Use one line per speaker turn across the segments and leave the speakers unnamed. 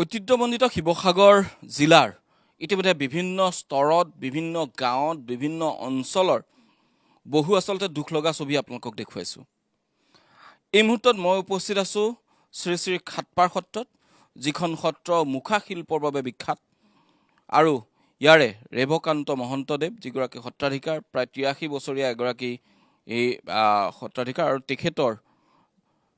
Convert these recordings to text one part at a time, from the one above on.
ঐতিহ্যমণ্ডিত শিৱসাগৰ জিলাৰ ইতিমধ্যে বিভিন্ন স্তৰত বিভিন্ন গাঁৱত বিভিন্ন অঞ্চলৰ বহু আচলতে দুখ লগা ছবি আপোনালোকক দেখুৱাইছোঁ। এই মুহূৰ্তত মই উপস্থিত আছোঁ শ্ৰী শ্ৰী খাটপাৰ সত্ৰত, যিখন সত্ৰ মুখা শিল্পৰ বাবে বিখ্যাত আৰু ইয়াৰে ৰেৱকান্ত মহন্তদেৱ যিগৰাকী সত্ৰাধিকাৰ, প্ৰায় 83 বছৰীয়া এগৰাকী এই সত্ৰাধিকাৰ আৰু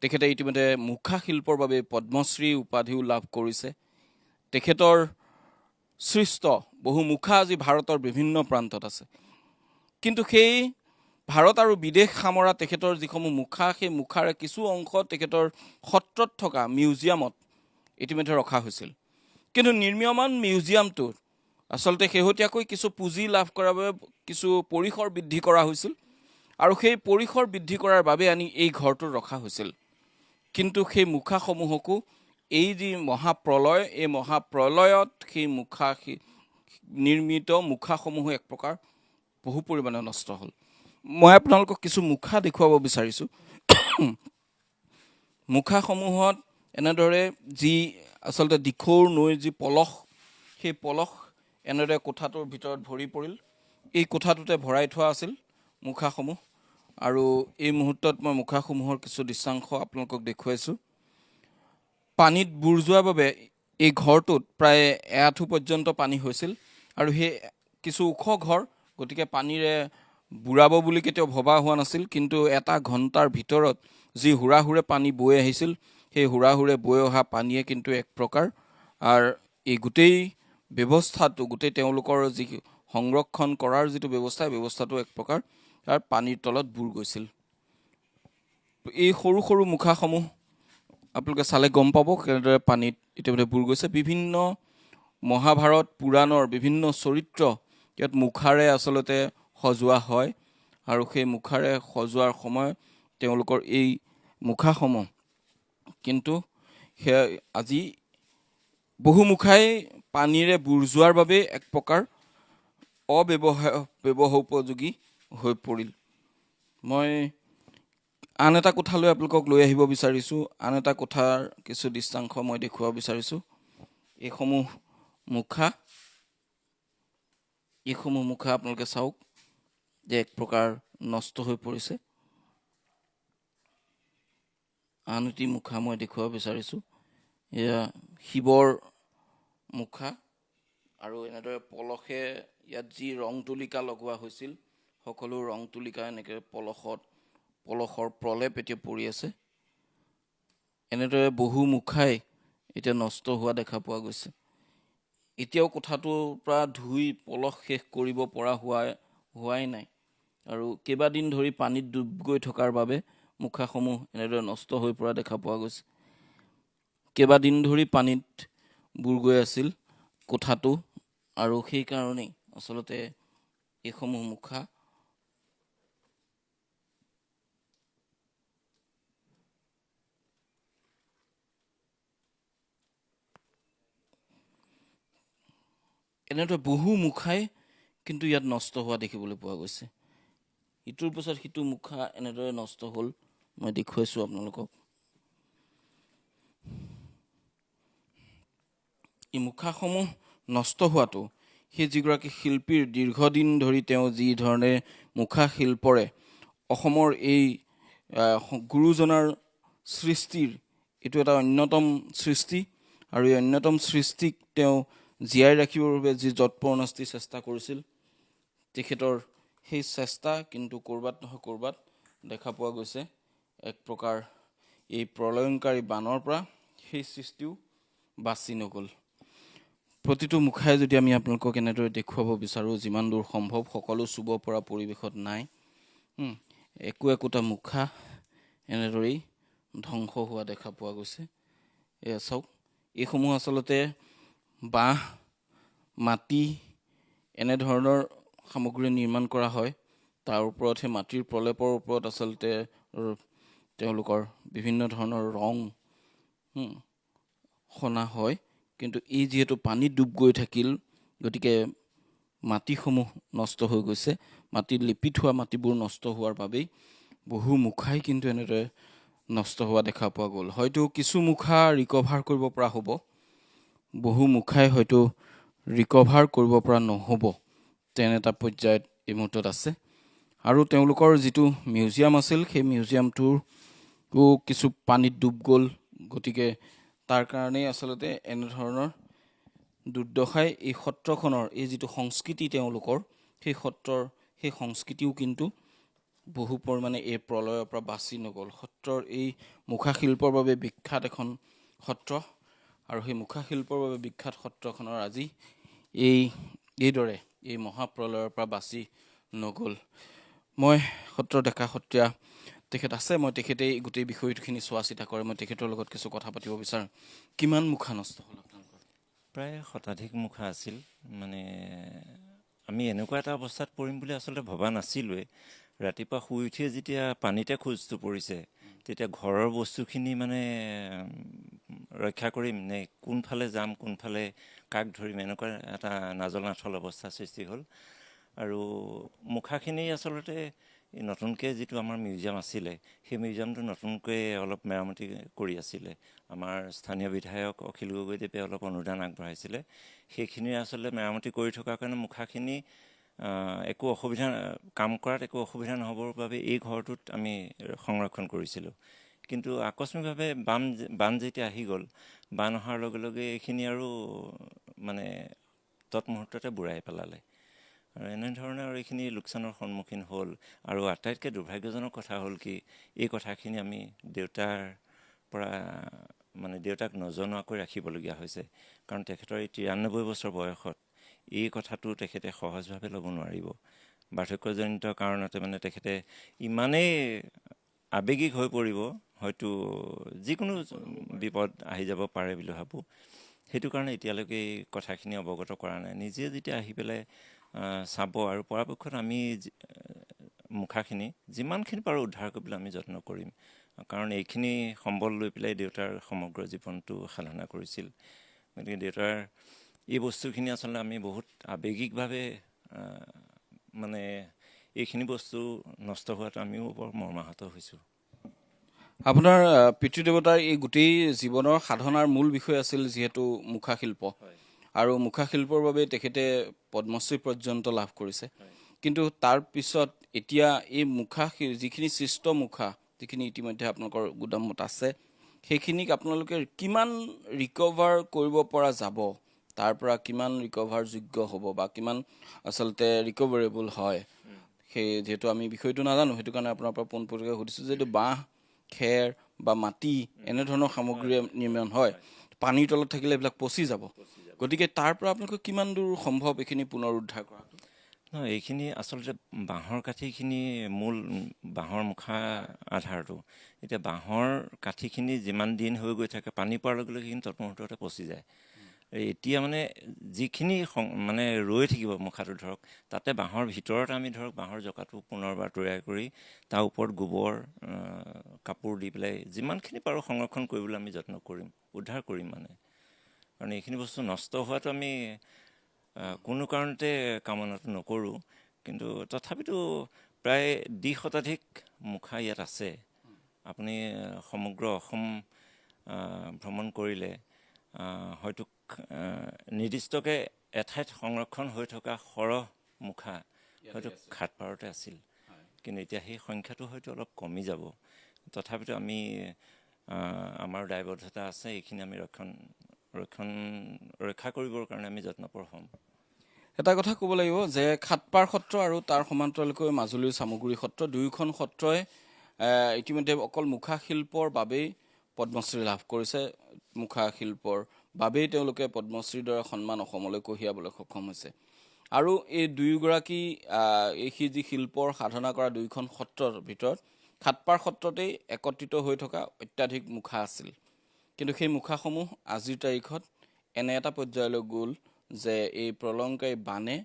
তেখেতে ইতিমধ্যে মুখা শিল্পৰ বাবে পদ্মশ্ৰী উপাধিও লাভ কৰিছে। তেখেতৰ সৃষ্ট বহু মুখা আজি ভাৰতৰ বিভিন্ন প্ৰান্তত আছে, কিন্তু সেই ভাৰত আৰু বিদেশ সামৰা তেখেতৰ যিসমূহ মুখা, সেই মুখাৰে কিছু অংশ তেখেতৰ সত্ৰত থকা মিউজিয়ামত ইতিমধ্যে ৰখা হৈছিল। কিন্তু নিৰ্মীয়মান মিউজিয়ামটোত আচলতে শেহতীয়াকৈ কিছু পুঁজি লাভ কৰাৰ বাবে কিছু পৰিসৰ বৃদ্ধি কৰা হৈছিল আৰু সেই পৰিসৰ বৃদ্ধি কৰাৰ বাবে আনি এই ঘৰটোত ৰখা হৈছিল। কিন্তু সেই মুখাসমূহকো এই যি মহাপ্ৰলয়, এই মহাপ্ৰলয়ত সেই নিৰ্মিত মুখাসমূহো এক প্ৰকাৰ বহু পৰিমাণে নষ্ট হ'ল। মই আপোনালোকক কিছু মুখা দেখুৱাব বিচাৰিছোঁ। মুখাসমূহত এনেদৰে যি আচলতে দিখৌৰ নৈৰ যি পলস, সেই পলস এনেদৰে কোঠাটোৰ ভিতৰত ভৰি পৰিল। এই কোঠাটোতে ভৰাই থোৱা আছিল মুখাসমূহ আৰু এই মুহূৰ্তত মই মুখাসমূহৰ কিছু দৃশ্যাংশ আপোনালোকক দেখুৱাইছোঁ। পানীত বুৰ যোৱাৰ বাবে এই ঘৰটোত প্ৰায় এআঁঠু পৰ্যন্ত পানী হৈছিল আৰু সেই কিছু ওখ ঘৰ, গতিকে পানীৰে বুৰাব বুলি কেতিয়াও ভবা হোৱা নাছিল। কিন্তু এটা ঘণ্টাৰ ভিতৰত যি হুৰাহুৰে পানী বৈ আহিছিল, সেই হুৰাহুৰে বৈ অহা পানীয়ে কিন্তু এক প্ৰকাৰ আৰু এই গোটেই ব্যৱস্থাটো, গোটেই তেওঁলোকৰ যি সংৰক্ষণ কৰাৰ যিটো ব্যৱস্থাটো এক প্ৰকাৰ তাৰ পানীৰ তলত বুৰ গৈছিল। এই সৰু সৰু মুখাসমূহ আপোনালোকে চালে গম পাব কেনেদৰে পানীত ইতিমধ্যে বুৰ গৈছে। বিভিন্ন মহাভাৰত পুৰাণৰ বিভিন্ন চৰিত্ৰ ইয়াত মুখাৰে আচলতে সজোৱা হয় আৰু সেই মুখাৰে সজোৱাৰ সময়ত তেওঁলোকৰ এই মুখাসমূহ কিন্তু আজি বহু মুখাই পানীৰে বুৰ যোৱাৰ বাবে এক প্ৰকাৰ ব্যৱহাৰোপযোগী হৈ পৰিল। মই আন এটা কোঠালৈ আপোনালোকক লৈ আহিব বিচাৰিছোঁ। আন এটা কোঠাৰ কিছু দৃশ্যাংশ মই দেখুৱাব বিচাৰিছোঁ। এইসমূহ মুখা আপোনালোকে চাওক যে এক প্ৰকাৰ নষ্ট হৈ পৰিছে। আন এটি মুখা মই দেখুৱাব বিচাৰিছোঁ। এয়া শিৱৰ মুখা আৰু এনেদৰে পলসে ইয়াত যি ৰং তুলিকা লগোৱা হৈছিল, সকলো ৰং তুলিকা এনেকৈ পলসৰ প্ৰলেপ এতিয়া পৰি আছে। এনেদৰে বহু মুখাই এতিয়া নষ্ট হোৱা দেখা পোৱা গৈছে। এতিয়াও কোঠাটোৰ পৰা ধুই পলস শেষ কৰিব পৰা হোৱাই নাই আৰু কেইবাদিন ধৰি পানীত ডুব গৈ থকাৰ বাবে মুখাসমূহ এনেদৰে নষ্ট হৈ পৰা দেখা পোৱা গৈছে। কেইবাদিন ধৰি পানীত বুৰ গৈ আছিল কোঠাটো আৰু সেইকাৰণেই আচলতে এইসমূহ মুখা এনেদৰে বহু মুখাই কিন্তু ইয়াত নষ্ট হোৱা দেখিবলৈ পোৱা গৈছে। ইটোৰ পিছত সিটো মুখা এনেদৰে নষ্ট হ'ল, মই দেখুৱাইছোঁ আপোনালোকক। এই মুখাসমূহ নষ্ট হোৱাটো সেই যিগৰাকী শিল্পীৰ দীৰ্ঘদিন ধৰি তেওঁ যি ধৰণে মুখা শিল্পৰে অসমৰ এই গুৰুজনাৰ সৃষ্টিৰ এইটো এটা অন্যতম সৃষ্টি আৰু এই অন্যতম সৃষ্টিক তেওঁ জীয়াই ৰাখিবৰ বাবে যি যৎপৰোনাস্তি চেষ্টা কৰিছিল, তেখেতৰ সেই চেষ্টা কিন্তু ক'ৰবাত নহয় ক'ৰবাত দেখা পোৱা গৈছে। এক প্ৰকাৰ এই প্ৰলয়ংকাৰী বানৰ পৰা সেই সৃষ্টিও বাচি নগ'ল। প্ৰতিটো মুখাই যদি আমি আপোনালোকক এনেদৰে দেখুৱাব বিচাৰোঁ, যিমান দূৰ সম্ভৱ সকলো চুব পৰা পৰিৱেশত নাই। একোটা মুখা এনেদৰেই ধ্বংস হোৱা দেখা পোৱা গৈছে। এয়া চাওক, এইসমূহ আচলতে বাঁহ, মাটি এনেধৰণৰ সামগ্ৰী নিৰ্মাণ কৰা হয়। তাৰ ওপৰত সেই মাটিৰ প্ৰলেপৰ ওপৰত আচলতে তেওঁলোকৰ বিভিন্ন ধৰণৰ ৰং সনা হয়। কিন্তু এই যিহেতু পানীত ডুব গৈ থাকিল, গতিকে মাটিসমূহ নষ্ট হৈ গৈছে। মাটিত লিপি থোৱা মাটিবোৰ নষ্ট হোৱাৰ বাবেই বহু মুখাই কিন্তু এনেদৰে নষ্ট হোৱা দেখা পোৱা গ'ল। হয়তো কিছু মুখা ৰিকভাৰ কৰিব পৰা হ'ব, বহু মুখাই হয়তো ৰিকভাৰ কৰিব পৰা নহ'ব তেনে এটা পৰ্যায়ত এই মুহূৰ্তত আছে। আৰু তেওঁলোকৰ যিটো মিউজিয়াম আছিল সেই মিউজিয়ামটোও কিছু পানীত ডুব গ'ল। গতিকে তাৰ কাৰণেই আচলতে এনেধৰণৰ দুৰ্দশাই এই সত্ৰখনৰ এই যিটো সংস্কৃতি তেওঁলোকৰ সেই সংস্কৃতিও কিন্তু বহু পৰিমাণে এই প্ৰলয়ৰ পৰা বাচি নগ'ল। সত্ৰৰ এই মুখাশিল্পৰ বাবে বিখ্যাত এখন সত্ৰ, আৰু সেই মুখাশিল্পৰ বাবে বিখ্যাত সত্ৰখনৰ আজি এইদৰে এই মহাপ্ৰলয়ৰ পৰা বাচি নগ'ল। মই সত্ৰ ডেকা সত্ৰীয়া তেখেত আছে, মই তেখেতেই গোটেই বিষয়টোখিনি চোৱা চিতা কৰে, মই তেখেতৰ লগত কিছু কথা পাতিব বিচাৰোঁ। কিমান মুখা নষ্ট হ'ল আপোনালোকৰ?
প্ৰায় শতাধিক মুখা আছিল। মানে আমি এনেকুৱা এটা অৱস্থাত পৰিম বুলি আচলতে ভবা নাছিলোঁৱেই। ৰাতিপুৱা শুই উঠিয়ে যেতিয়া পানীতে খোজটো পৰিছে, তেতিয়া ঘৰৰ বস্তুখিনি মানে ৰক্ষা কৰিম নে কোনফালে যাম, কোনফালে কাক ধৰিম, এনেকুৱা এটা নাজল নাথল অৱস্থাৰ সৃষ্টি হ'ল। আৰু মুখাখিনি আচলতে নতুনকৈ যিটো আমাৰ মিউজিয়াম আছিলে, সেই মিউজিয়ামটো নতুনকৈ অলপ মেৰামতি কৰি আছিলে। আমাৰ স্থানীয় বিধায়ক অখিল গগৈদেৱে অলপ অনুদান আগবঢ়াইছিলে। সেইখিনি আচলতে মেৰামতি কৰি থকাৰ কাৰণে মুখাখিনি একো অসুবিধা, কাম কৰাত একো অসুবিধা নহ'বৰ বাবে এই ঘৰটোত আমি সংৰক্ষণ কৰিছিলোঁ। কিন্তু আকস্মিকভাৱে বান যেতিয়া আহি গ'ল, বান অহাৰ লগে লগে এইখিনি আৰু মানে তৎমুহূৰ্ততে বুঢ়াই পেলালে। আৰু এনেধৰণে আৰু এইখিনি লোকচানৰ সন্মুখীন হ'ল। আৰু আটাইতকৈ দুৰ্ভাগ্যজনক কথা হ'ল কি, এই কথাখিনি আমি দেউতাক নজনোৱাকৈ ৰাখিবলগীয়া হৈছে। কাৰণ তেখেতৰ এই 93 বছৰ বয়সত এই কথাটো তেখেতে সহজভাৱে ল'ব নোৱাৰিব। বাৰ্ধক্যজনিত কাৰণতে মানে তেখেতে ইমানেই আৱেগিক হৈ পৰিব, হয়তো যিকোনো বিপদ আহি যাব পাৰে বুলি ভাবোঁ। সেইটো কাৰণে এতিয়ালৈকে এই কথাখিনি অৱগত কৰা নাই। নিজে যেতিয়া আহি পেলাই চাব, আৰু পৰাপক্ষত আমি মুখাখিনি যিমানখিনি পাৰোঁ উদ্ধাৰ কৰিবলৈ আমি যত্ন কৰিম। কাৰণ এইখিনি সম্বল লৈ পেলাই দেউতাৰ সমগ্ৰ জীৱনটো সাধনা কৰিছিল। গতিকে দেউতাৰ এই বস্তুখিনি আচলতে আমি বহুত আৱেগিকভাৱে মানে এইখিনি বস্তু নষ্ট হোৱাটো আমিও বৰ মৰ্মাহত হৈছোঁ।
আপোনাৰ পিতৃদেৱতাৰ এই গোটেই জীৱনৰ সাধনাৰ মূল বিষয় আছিল যিহেতু মুখাশিল্প, আৰু মুখাশিল্পৰ বাবে তেখেতে পদ্মশ্ৰী পৰ্যন্ত লাভ কৰিছে। কিন্তু তাৰ পিছত এতিয়া এই যিখিনি সৃষ্ট মুখা, যিখিনি ইতিমধ্যে আপোনালোকৰ গুদামত আছে, সেইখিনিক আপোনালোকে কিমান ৰিকভাৰ কৰিব পৰা যাব? তাৰ পৰা কিমান ৰিকভাৰযোগ্য হ'ব বা কিমান আচলতে ৰিকভাৰেবল হয়, সেই যিহেতু আমি বিষয়টো নাজানো, সেইটো কাৰণে আপোনাৰ পৰা পোনপটীয়াকৈ সুধিছোঁ যে এইটো বাঁহ, খেৰ বা মাটি এনেধৰণৰ সামগ্ৰী নিৰ্মাণ হয়, পানীৰ তলত থাকিলে এইবিলাক পচি যাব। গতিকে তাৰ পৰা আপোনালোকে কিমান দূৰ সম্ভৱ এইখিনি পুনৰ উদ্ধাৰ কৰা?
নহয়, এইখিনি আচলতে বাঁহৰ কাঠিখিনি মূল বাঁহৰ মুখা আধাৰটো। এতিয়া বাঁহৰ কাঠিখিনি যিমান দিন হৈ গৈ থাকে, পানী পোৱাৰ লগে লগে সেইখিনি তৎমুহূৰ্ততে পচি যায়। এতিয়া মানে যিখিনি মানে ৰৈ থাকিব মুখাটো, ধৰক তাতে বাঁহৰ ভিতৰত আমি বাঁহৰ জকাটো পুনৰবাৰ তৈয়াৰ কৰি তাৰ ওপৰত গোবৰ কাপোৰ দি পেলাই যিমানখিনি পাৰোঁ সংৰক্ষণ কৰিবলৈ আমি যত্ন কৰিম, উদ্ধাৰ কৰিম। মানে কাৰণ এইখিনি বস্তু নষ্ট হোৱাটো আমি কোনো কাৰণতে কামনাটো নকৰোঁ। কিন্তু তথাপিতো প্ৰায় 2 শতাধিক মুখা ইয়াত আছে। আপুনি সমগ্ৰ অসম ভ্ৰমণ কৰিলে হয়তো নিৰ্দিষ্টকৈ এঠাইত সংৰক্ষণ হৈ থকা সৰহ মুখা হয়তো ঘাটপাৰতে আছিল। কিন্তু এতিয়া সেই সংখ্যাটো হয়তো অলপ কমি যাব। তথাপিতো আমি আমাৰ দায়বদ্ধতা আছে, এইখিনি আমি ৰক্ষা কৰিবৰ কাৰণে আমি যত্নপৰ হ'ম।
এটা কথা ক'ব লাগিব যে খাটপাৰ সত্ৰ আৰু তাৰ সমান্তৰালকৈ মাজুলীৰ চামগুৰি সত্ৰ, দুয়োখন সত্ৰই ইতিমধ্যে অকল মুখা শিল্পৰ বাবেই পদ্মশ্ৰী লাভ কৰিছে। মুখা শিল্পৰ বাবেই তেওঁলোকে পদ্মশ্ৰীৰ দৰে সন্মান অসমলৈ কঢ়িয়াবলৈ সক্ষম হৈছে। আৰু এই দুয়োগৰাকী এই যি শিল্পৰ সাধনা কৰা দুয়োখন সত্ৰৰ ভিতৰত খাটপাৰ সত্ৰতেই একত্ৰিত হৈ থকা অত্যাধিক মুখা আছিল। কিন্তু সেই মুখাসমূহ আজিৰ তাৰিখত এনে এটা পৰ্যায়লৈ গ'ল যে এই প্ৰলয়ংকাৰী বানে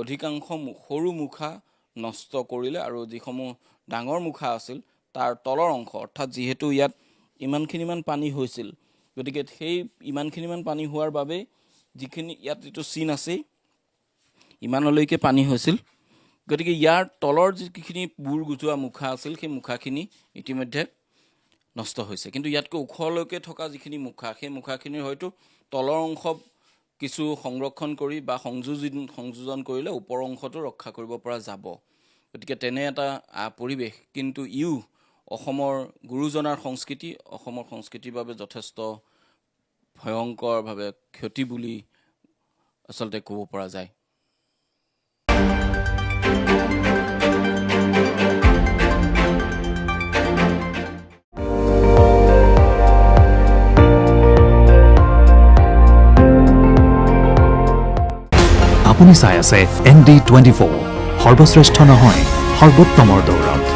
অধিকাংশ সৰু মুখা নষ্ট কৰিলে, আৰু যিসমূহ ডাঙৰ মুখা আছিল তাৰ তলৰ অংশ, অৰ্থাৎ যিহেতু ইয়াত ইমানখিনিমান পানী হৈছিল, গতিকে সেই ইমানখিনিমান পানী হোৱাৰ বাবেই যিখিনি ইয়াত যিটো চিন আছেই ইমানলৈকে পানী হৈছিল। গতিকে ইয়াৰ তলৰ যিখিনি বুৰ গুজোৱা মুখা আছিল সেই মুখাখিনি ইতিমধ্যে নষ্ট হৈছে। কিন্তু ইয়াতকৈ ওখলৈকে থকা যিখিনি মুখা, সেই মুখাখিনিৰ হয়তো তলৰ অংশ কিছু সংৰক্ষণ কৰি বা সংযোজন কৰিলে ওপৰ অংশটো ৰক্ষা কৰিব পৰা যাব। গতিকে তেনে এটা পৰিৱেশ, কিন্তু অসমৰ গুৰুজনাৰ সংস্কৃতি, অসমৰ সংস্কৃতিৰ বাবে যথেষ্ট ভয়ংকৰভাৱে ক্ষতি বুলি আচলতে ক'ব পৰা যায়।
আপুনি চাই আছে ND24, সৰ্বশ্ৰেষ্ঠ নহয় সৰ্বোত্তমৰ দৌৰত।